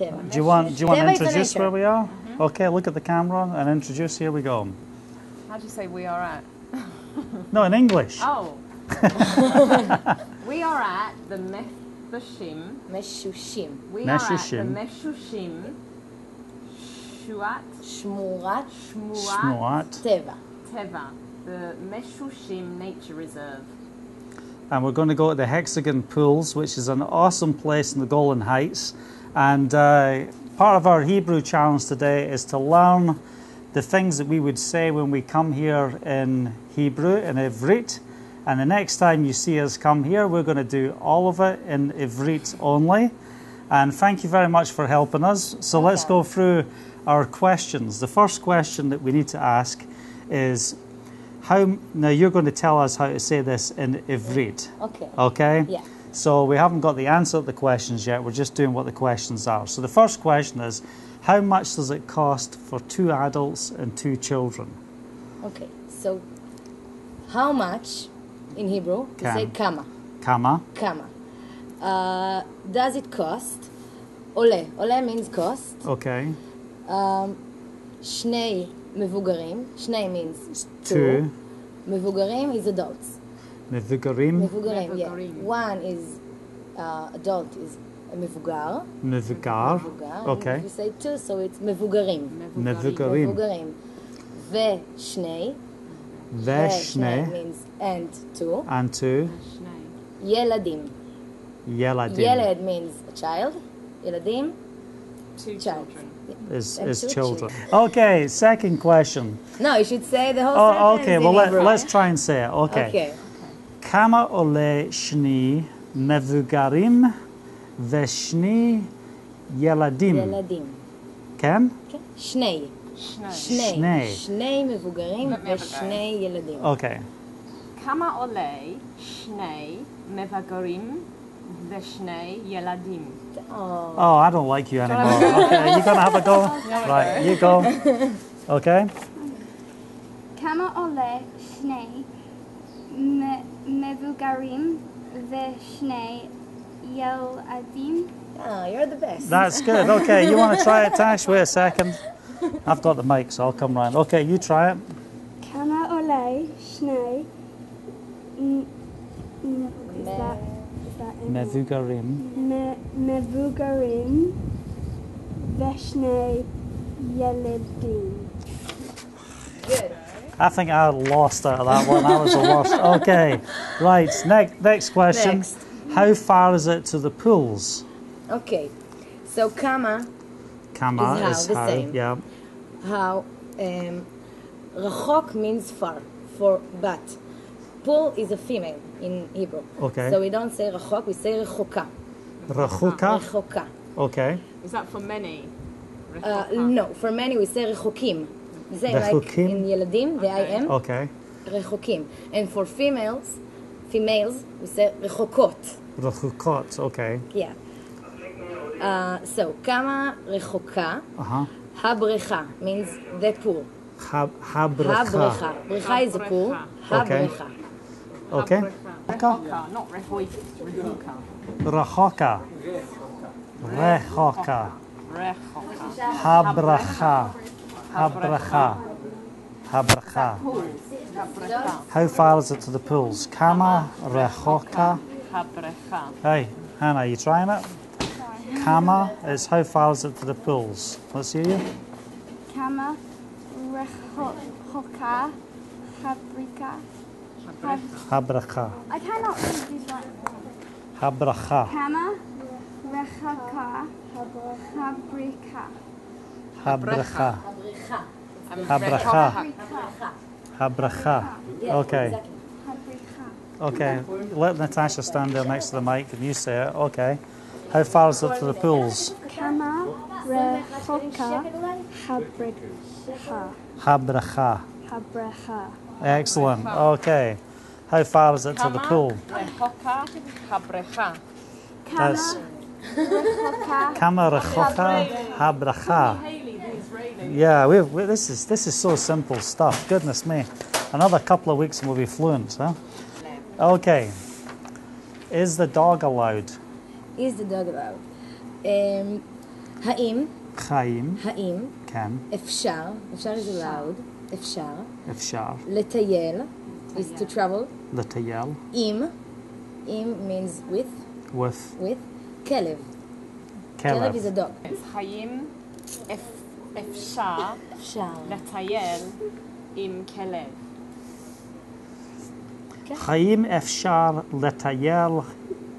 Teva. Do you want to Teva is introduce nature. where we are? Okay, look at the camera and introduce. Here we go. How do you say we are at? No, in English. Oh. We are at the Meshushim. Meshushim. We are at the Meshushim. Meshushim Shmurat Shmuat. Teva. Teva. The Meshushim Nature Reserve. And we're going to go to the Hexagon Pools, which is an awesome place in the Golan Heights. And part of our Hebrew challenge today is to learn the things that we would say when we come here in Hebrew, in Ivrit. And the next time you see us come here, we're going to do all of it in Ivrit only. And thank you very much for helping us. So let's go through our questions. The first question that we need to ask is, now you're going to tell us how to say this in Ivrit. Okay. Okay? Yeah. So we haven't got the answer to the questions yet. We're just doing what the questions are. So the first question is, how much does it cost for 2 adults and 2 children? Okay. So, how much in Hebrew? We say kama. Kama. Kama. Does it cost? Ole. Ole means cost. Okay. Shnei mevugarim. Shnei means 2. Mevugarim is adults. Mevugarim. Mevugarim, yeah. One is adult is a mevugar. Mevugar. Mevugar. Okay. If you say 2, so it's mevugarim. Mevugarim. Mevugarim. Ve-shnei. Veshnei. means and 2. And 2. Yeladim. Yeladim. Yeled means a child. Yeladim, 2 child. children. Is And 2 children. Okay, second question. No, you should say the whole Oh, sentence okay, in well Hebrew. let's try and say it. Okay. Okay. Kama ole shni mevugarim veshni yeladim. Yeladim. Ken? Okay. Shnei. Shnei. Shnei מבוגרים ושני ילדים. Okay. כמה עולה שני מבוגרים ושני ילדים? Oh, I don't like you anymore. Okay, you gonna have a go? Right, you go. Okay. כמה עולה שני מבוגרים ושני ילדים? Oh, you're the best. That's good. Okay, you want to try it, Tash? Wait a second. I've got the mic, so I'll come round. Okay, you try it. כמה עולה שני Mevugarim. מבוגרים ושני ילדים? Good. I think I lost out of that one. I was the worst. Okay, right. Next question. Next. How far is it to the pools? Okay. So kama, Kama Is how, is the how. same. Yeah. how rachok means far, for but. Pool is a female in Hebrew. Okay. So we don't say rachok, we say rechoka. Rechuka. Rechoka. Okay. Is that for many? No, for many we say rechokim. The same like Rechokim? in ילדים, the I-M. Okay. Rechokim. And for females, we say rechokot. Rechukot. Okay. Yeah. So, kama rechoka, Uh-huh. habrecha means the pool. Habrecha. Habrecha. Brecha is a pool. Okay. Habrecha. Okay. Rechoka, not rehoika. Rechoka. Rechoka. Rechoka. Habrecha. Habrecha. Habrecha. Habrecha. How far is it to the pools? Kama rechoka. Habrecha. Hey, Hannah, you trying it? Kama is how far is it to the pools? Let's hear you. כמה רחוקה הברכה? Habrecha. I cannot read these right. Habrecha. כמה רחוקה הברכה? Habrecha. Habrecha. Habrecha. Habrecha. Yeah, Okay. exactly. הברכה. Okay. Let Natasha stand there next to the mic and you say it. Okay. How far is it to the pools? כמה רחוקה הברכה? Habrecha. הברכה. Excellent. Okay. How far is it to the pool? Rechoka. Habrecha. That's רחוקה Kama rechoka habrecha. Yeah, this is so simple stuff. Goodness me. Another couple of weeks and we'll be fluent, huh? Okay. Is the dog allowed? Is the dog allowed? האם, חיים, האם, כן, אפשר, אפשר is allowed, אפשר, אפשר, לטייל, is to travel, לטייל, עם means with, כלב. כלב is a dog. אז חיים אפשר אפשר. לטייל עם כלב. חיים אפשר לטייל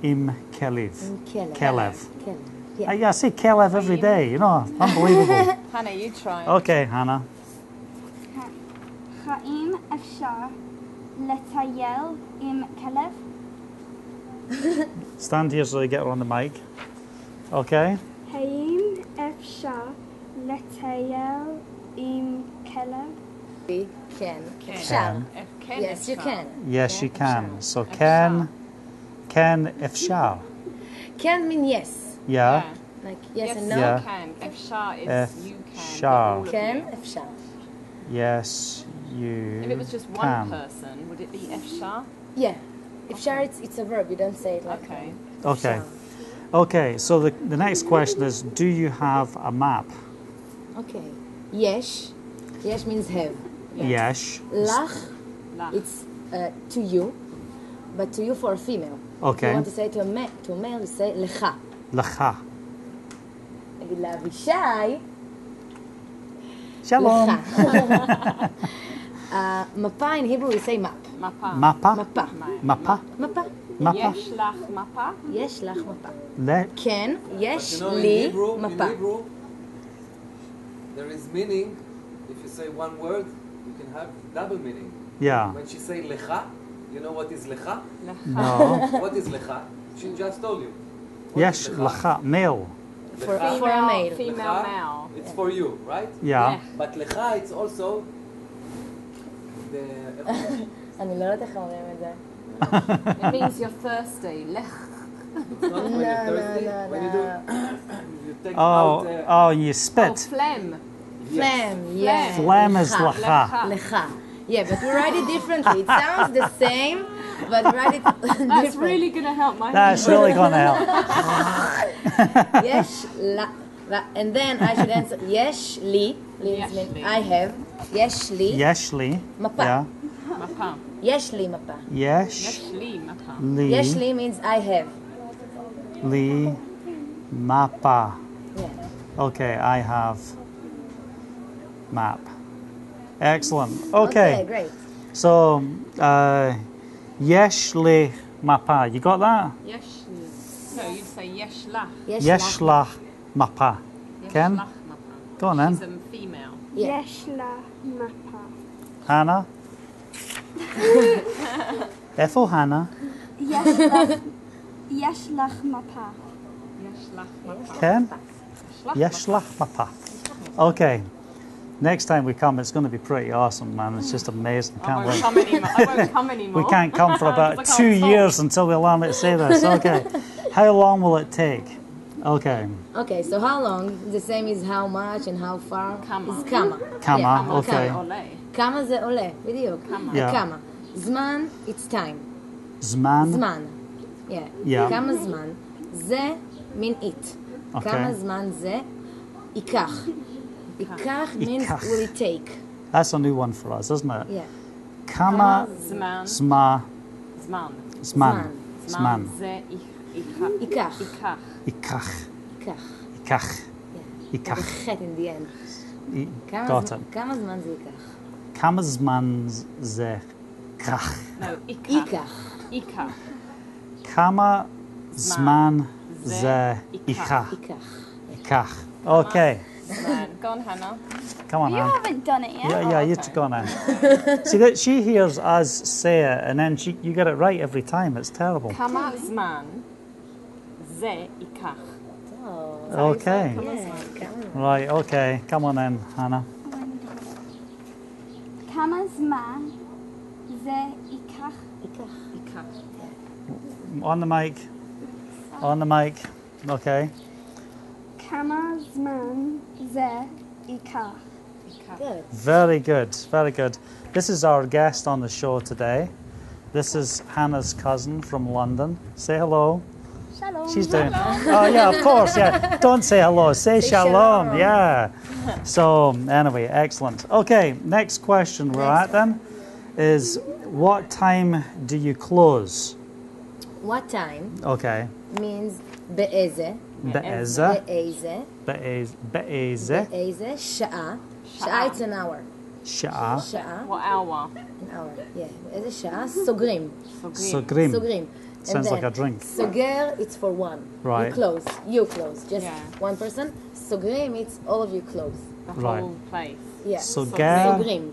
עם כלב. עם כלב. כלב. כלב. I see כלב every day, you know, unbelievable. Hannah, you try. Okay, Hannah. האם אפשר לטייל עם כלב? Stand here so you get her on the mic. Okay. האם אפשר לטייל עם כלב? כן. כן. אפשר. כן, Yes, you can. Yes, you כן, can. אפשר. So can אפשר. Can mean yes. Yeah. Like yes Yes, and no. Yeah. you can. Efshar is you can. Efshar. but all of כן, you. אפשר. Yes, you If it was just one can. person, would it be Efshar? Yeah. אפשר it's a verb. You don't say it like Okay. Okay. אפשר. Okay, so the next question is, do you have a map? Okay. יש. יש means have. Yes. לך, Lach. it's to you, but to you for a female. If you Okay. want to say to a male, you say לך. לך. נגיד לאבישי, Shalom. לך. מפה in Hebrew we say map. Mapa. Mapa. מפה. Mapa. מפה. Mapa. Yesh lach mapa. יש לך מפה. Le- כן, יש You know, לי in Hebrew, מפה. there is meaning. If you say one word, you can have double meaning. Yeah. When she say lecha, you know what is lecha? No. What is lecha? She just told you. What Yes, is לך. Male. For Lecha, a male. Female lecha, male. it's for you, right? Yeah. But lecha, it's also the. אני לא יודעת איך אומרים את זה. It means you're thirsty. Lech. It's not when you're thirsty. When you do, you take Oh, out. you Oh, spit. phlegm. Phlegm, yeah. Phlegm is לך. לך. לך. Yeah, but we write it differently. It sounds the same, but we write it That's different. really going to help my That's really going to help. יש לה, and then I should answer, יש לי, יש means לי. I have, יש לי, Yes, Lee. מפה. Yeah. mapa. יש לי מפה. Yes, Yesh li mapa. יש Lee. לי means I have. Lee. Mapa. Yeah. Okay, I have map. Excellent. Okay, Okay. great. So, yes, Lee. Mapa. You got that? Yesh. No, you'd say yesh lach. Yes, la. Mapa. Yesh Ken? lach mapa. Go on then. She's a female. Yeah. יש לה מפה. Hannah. איפה Hannah? יש לך מפה. Yesh lach mapa. Ken? Shlach Yes, la. Mapa. Okay. Next time we come, it's going to be pretty awesome, man. It's just amazing. I Can't won't wait. come anymore. I won't come anymore. We can't come for about 'Cause I 2 can't stop. years until we learn how to say this. Okay. How long will it take? Okay. Okay, so how long? The same is how much and how far? כמה. Is כמה. Kama. Yeah, Okay. Ole. כמה זה עולה, בדיוק. כמה. Yeah. כמה. זמן, it's time. Zman. זמן. Yeah. Yeah. כמה זמן. זה mean it. Okay. כמה זמן זה ייקח. ייקח means ייקח. will it take. That's a new one for us, isn't it? Yeah. Kama. Zman. Zma. Zman. Zman. Zman. Zman. זה ייקח. ייקח. Ikach. ייקח. Ikach. Yeah. Ikach. בחטא in the end. כמה Got זמן- it. כמה זמן זה ייקח? Kama zman ze krach. No, ייקח. ייקח. ייקח. Kama zman ze ze ikach. ייקח. Ikach. Okay. Zman. Go on, Hannah. Come on, You Anne. haven't done it yet. Yeah, you okay. go on, Anne. See, that she hears us say it, and then you get it right every time. It's terrible. כמה זמן זה ייקח. Oh, Okay. yeah, כמה זמן. Right, okay. Come on then, Hannah. כמה זמן זה ייקח? ייקח. ייקח. On the mic. On the mic. Okay. כמה זמן זה ייקח? ייקח. Good. Very good. Very good. This is our guest on the show today. This is Hannah's cousin from London. Say hello. Shalom. She's doing. Oh yeah, of course. Yeah. Don't say hello. Say shalom. shalom. Yeah. So anyway, excellent. Okay, next question we're at then is what time do you close? What time Okay. means be'eze, Be'eze. be'eze, Be'eze. be'eze, sha'a. Sha'a, it's an hour. Sha'a. Sha'a, What hour? an hour. Yeah. Be'eze sha'a, sogrim. Sogrim. Sogrim. Sounds like a drink. Soger, it's for one. Right. You close. Just Yeah. one person. Sogrim, it's all of you close. The Right. whole place. Yeah. Soger. Sogrim.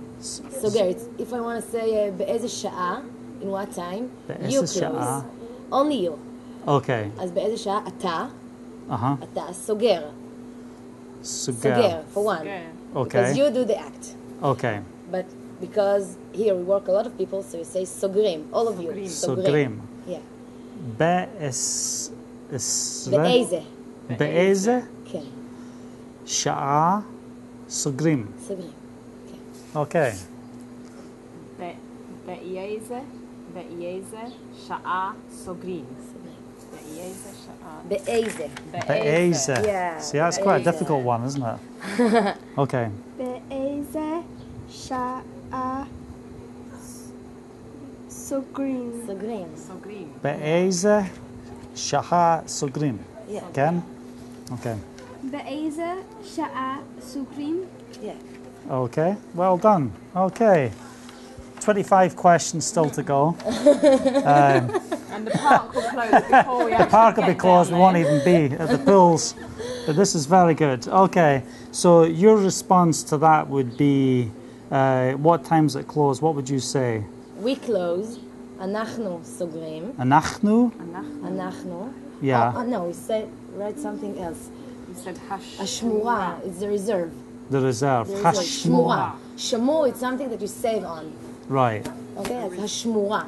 Soger, it's, if I want to say be'eze sha'a, in what time, Be'eze you close. sha'a. Only you. Okay. אז באיזה שעה אתה, Uh-huh. אתה סוגר. סוגר, Sugar. for one. Okay. Because Okay. you do the act. Okay. But because here we work a lot of people, so you say סוגרים, all of you. Sogrim. Yeah. Be'es. באיזה. Be'eze. כן, Sha'a. Sogrim. סוגרים. Okay. Be'eze, sha'a, sogrin. Be'eze, sha'a. באיזה. Be'eze. Yeah, See, that's quite a be'eze. difficult one, isn't it? Okay. Be'eze sha'a sogrim. סוגרים. Sogrin. Be'eze. Sha'a. Sogrim. Yeah. Again? Okay. Be'eze sha'a sogrim. Yeah. Okay. Well done. Okay. 25 questions still to go. And the park will close before we The park will be closed. We won't even be at the pools. But this is very good. Okay. So your response to that would be, what time's it close? What would you say? We close, אנחנו סוגרים, Anachnu? אנחנו. Yeah. Oh, no, we said, write something else. You said hash. השמורה, it's the reserve. The reserve. The reserve. Hashmura. שמור, it's something that you save on. Right. Okay, אז השמורה.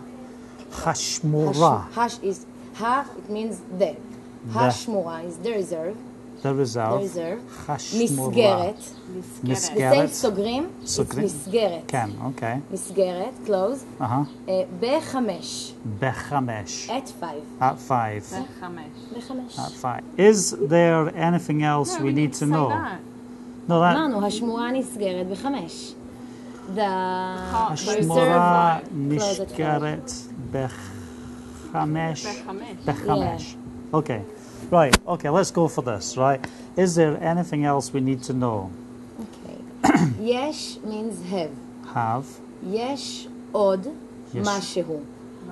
Hashmura. Hash is ha. It means the. Hashmura is the reserve. The The reserve. reserve. Hashmura. מסגרת. The same מסגרת. סוגרים. It's סוגרים. מסגרת. כן, okay. מסגרת. Close. Uh-huh. בחמש. Bechamesh. At 5. At 5. Bechamesh. בחמש. At 5. Is there anything else we need to know? No, that. אמרנו, השמורה נסגרת בחמש. The Hashmura reserve close at 5. nishgaret bechamesh. Bechamesh. Bechamesh. Okay. Right. Okay, let's go for this, right? Is there anything else we need to know? Okay. יש means have. Have. יש עוד Yes. משהו.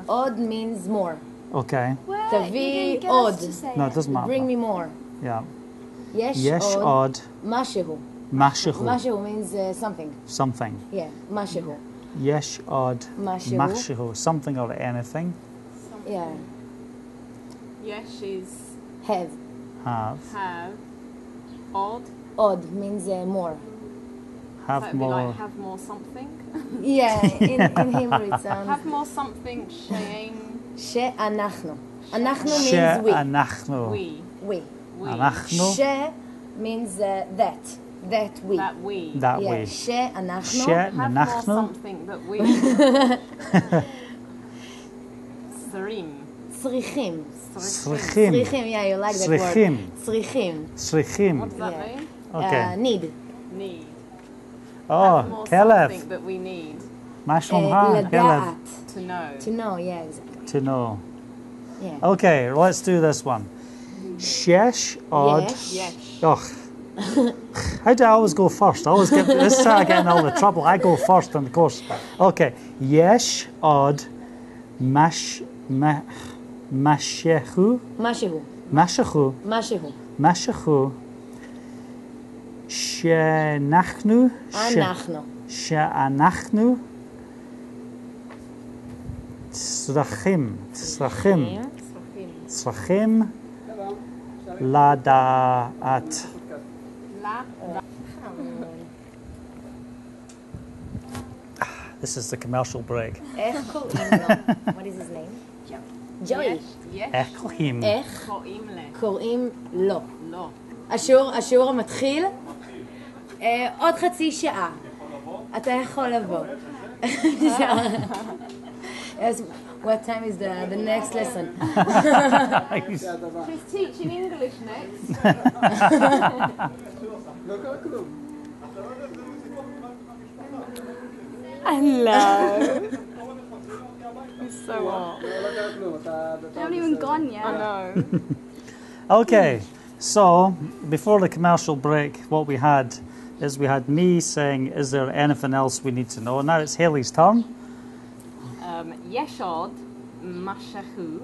עוד means more. Okay. Well, תביא you didn't get עוד. us to say No, it. it doesn't matter. Bring me more. Yeah. יש Yesh עוד odd משהו. mashahu. משהו means something. Something. Yeah, משהו. Yesh odd משהו. mashahu. Something or anything. Yeah, Yesh is have. Have. Odd. עוד means more. Have That'd be more. like have more something. Yeah, in Hebrew it sounds. Have more something. She'ain. שאנחנו. אנחנו She means we. anachnu. We. We. We. Anachnu. ש means that. That we. That we. That Yeah, way. שאנחנו. She Have more anachnu. something that we. Sarim. צריכים. Srichim. צריכים, yeah, you like that Srichim. word. צריכים. Srichim. What does that Yeah. mean? Okay. Need. Need. Have Oh, more Kelev. something that we need Mashlomha. Kelev. לדעת. to know. To know, yeah, exactly. To know. Yeah. Okay, let's do this one. Shesh odd. Yesh. Yesh. Oh. How do I always go first? I always get this time I get in all the trouble. I go first in the course. Okay. Yesh odd mashehu משהו. mashehu משהו. mashehu she'nachnu אנחנו. she'anachnu tzrachim tzrachim lada'at. La. This is the commercial break. איך קוראים לו? What is his name? Joey. Yesh. Echohim. איך קוראים ל. קוראים לו? לא. השיעור המתחיל, עוד חצי שעה. אתה יכול לבוא. אז what time is the next lesson. She's teaching English next. לא קרה כלום. Hello. It's so hot. לא קרה כלום. They haven't even gone yet. I know. Okay, so before the commercial break, what we had is we had me saying, is there anything else we need to know? Now it's Haley's turn. יש עוד משהו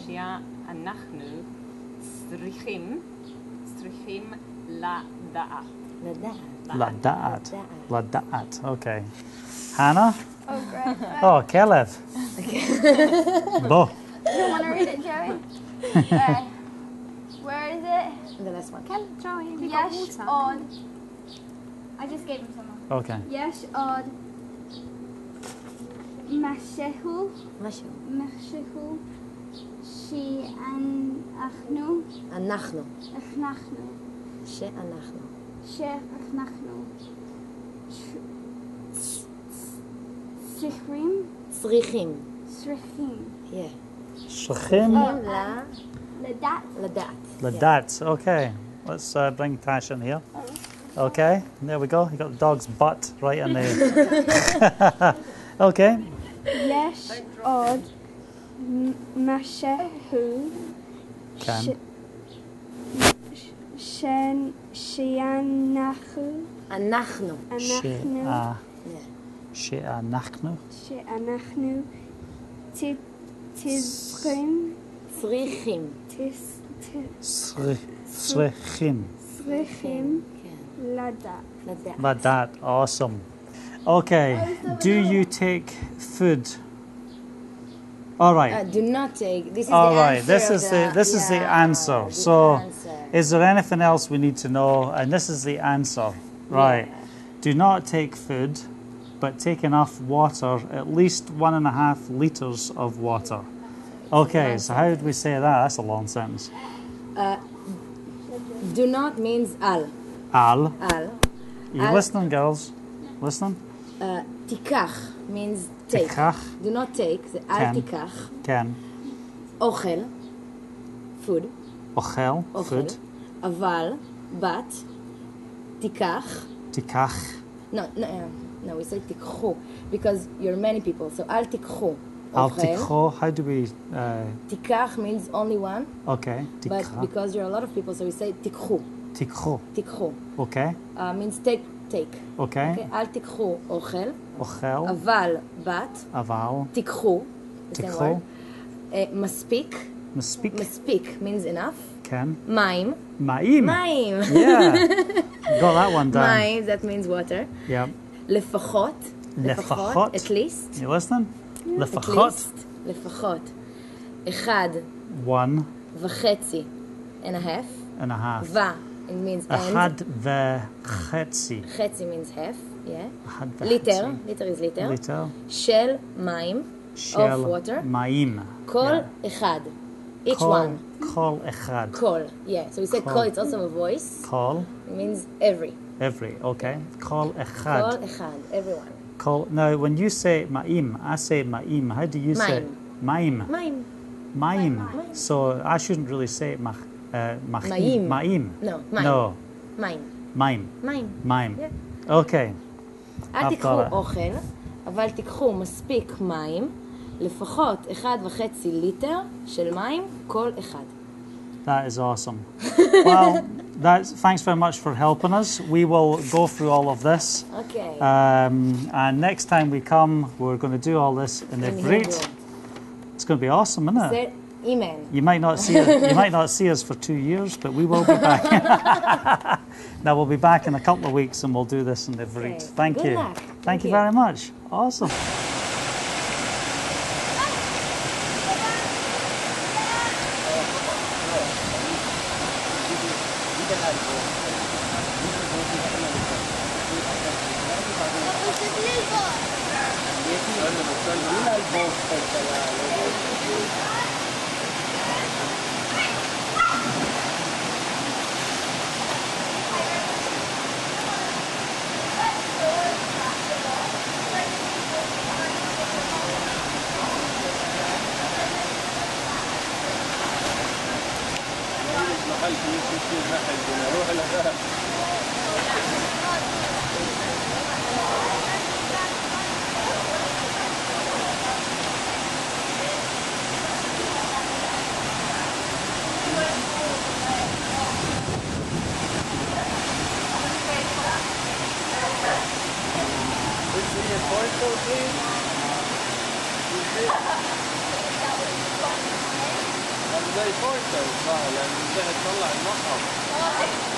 שאנחנו צריכים לדעת. Lada'at. Lada'at. Okay. Hannah? Oh, great. Oh, Kelev. Bo. You want to read it, Joey? Where is it? The last one. Joey, Yesh od. I just gave him some. Okay. Yesh od. Mashehu. Mashehu. She'anachnu. אנחנו. Achnachnu. שאנחנו. She'achnachnu. Sichrim. צריכים. Srichim. Yeah. Shachim. Ladat. לדעת. Ladat. Okay. Let's bring Tash in here. Okay. There we go. You got the dog's butt right in there. Okay. Yesh od. Mashehu. Can. She'anachu. אנחנו. Anachnu. She'anachnu. She'anachnu. Tizchim. צריכים. Srichim. Srichim. כן. Ladat. לדעת. Ladat. Awesome. Okay. Do you take food? All right. Do not take. This is All the right. answer. This is the answer. The So, answer. is there anything else we need to know? And this is the answer. Right. Yeah. Do not take food, but take enough water, at least 1.5 liters of water. Okay, so how would we say that? That's a long sentence. Do not means al. Al. Al. You listening, girls? Listening? תיקח means take. Tikach. Do not take. זה אל כן. תיקח. Ken. אוכל. food. Ochel. אוכל. Food. אבל. בת. תיקח. Tikach. No, we say תיקחו. Because you're many people. So אל תיקחו. Al אוכל. tikho. How do we... תיקח means only one. okay. But Tikha. because you're a lot of people, so we say תיקחו. Tikho. תיקחו. Okay. Means take. Okay. Okay? אל תיקחו אוכל. Ochel. אבל בת. Aval. תיקחו. the same תיקחו. word. מספיק. Mespeak. מספיק means enough. Ken. מים. Ma'im. מים. Yeah. Got that one down. מים, that means water. Yeah. לפחות. לפחות. At least. You listening? At Lefachot. least. לפחות. אחד 1.5 and a half. ו, it means and. אחד וחצי. חצי means half. Yeah. אחד וחצי. ליטר. ליטר is ליטר. ליטר. של מים. של of water. מים. כל אחד. Each כל, one. כל אחד. כל. Yeah. So we say כל. כל, it's also a voice. כל. It means every. Every. Okay. כל אחד. כל אחד. Everyone. כל. Now, when you say ma'im, I say ma'im. How do you say? Ma'im. מים. Ma'im. So I shouldn't really say it Ma'im. Ma'im. No. מים. No. מים. Ma'im. מים. Ma'im. Yeah. Okay. אל I've תיקחו got it. אוכל, אבל תיקחו מספיק מים, לפחות 1.5 ליטר של מים כל אחד. That is awesome. Well, thanks very much for helping us. We will go through all of this. Okay. And next time we come, we're going to do all this in In Ivrit. Hebrew. It's going to be awesome, isn't it? זה אימן. You might not see us for 2 years, but we will be back. Now we'll be back in a couple of weeks and we'll do this in Ivrit. Okay. Thank Good you. luck. Thank Thank you you. very much. Awesome. خلفي يصير محل نروح لها. Porto, please. زي بورتو لأن بدها تطلع المطعم.